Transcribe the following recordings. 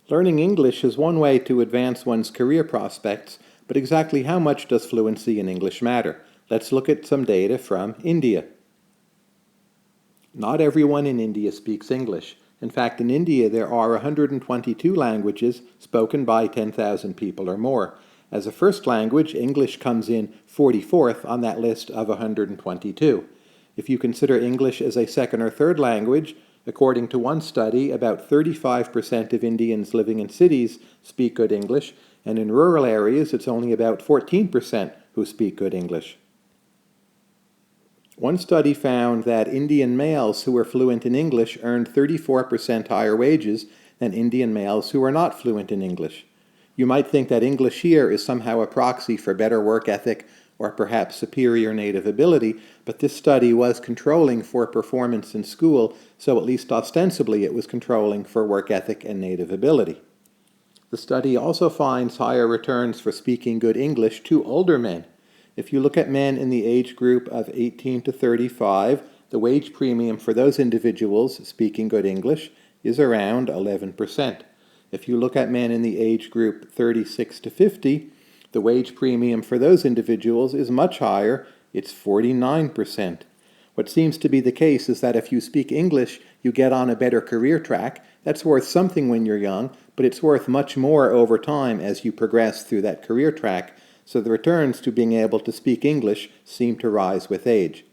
Learning English is one way to advance one's career prospects, but exactly how much does fluency in English matter? Let's look at some data from India. Not everyone in India speaks English. In fact, in India there are 122 languages spoken by 10,000 people or more. As a first language, English comes in 44th on that list of 122. If you consider English as a second or third language, according to one study, about 35% of Indians living in cities speak good English, and in rural areas it's only about 14% who speak good English. One study found that Indian males who were fluent in English earned 34% higher wages than Indian males who were not fluent in English. You might think that English here is somehow a proxy for better work ethic or perhaps superior native ability, but this study was controlling for performance in school, so at least ostensibly it was controlling for work ethic and native ability. The study also finds higher returns for speaking good English to older men. If you look at men in the age group of 18 to 35, the wage premium for those individuals speaking good English is around 11%. If you look at men in the age group 36 to 50, the wage premium for those individuals is much higher, it's 49%. What seems to be the case is that if you speak English, you get on a better career track. That's worth something when you're young, but it's worth much more over time as you progress through that career track, so the returns to being able to speak English seem to rise with age.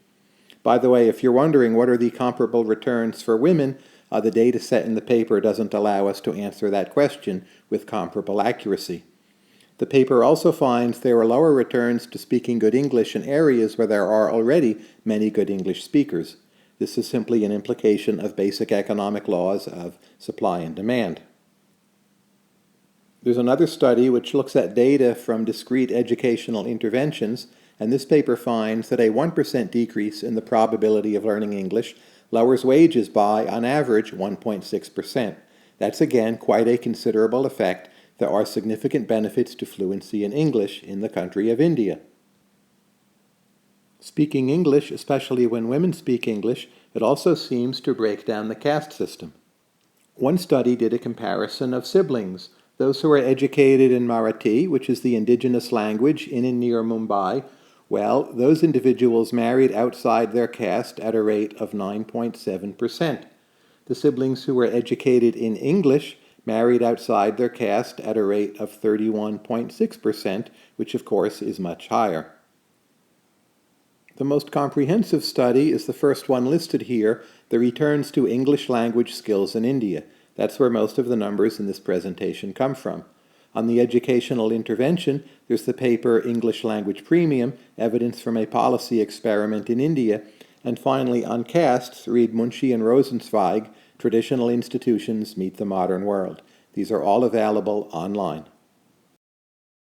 By the way, if you're wondering what are the comparable returns for women, the data set in the paper doesn't allow us to answer that question with comparable accuracy. The paper also finds there are lower returns to speaking good English in areas where there are already many good English speakers. This is simply an implication of basic economic laws of supply and demand. There's another study which looks at data from discrete educational interventions, and this paper finds that a 1% decrease in the probability of learning English lowers wages by, on average, 1.6%. That's again quite a considerable effect. There are significant benefits to fluency in English in the country of India. Speaking English, especially when women speak English, it also seems to break down the caste system. One study did a comparison of siblings. Those who are educated in Marathi, which is the indigenous language in and near Mumbai, well, those individuals married outside their caste at a rate of 9.7%. The siblings who were educated in English married outside their caste at a rate of 31.6%, which of course is much higher. The most comprehensive study is the first one listed here, the returns to English language skills in India. That's where most of the numbers in this presentation come from. On the educational intervention, there's the paper English Language Premium, Evidence from a Policy Experiment in India, and finally on castes, read Munshi and Rosenzweig, Traditional Institutions Meet the Modern World. These are all available online.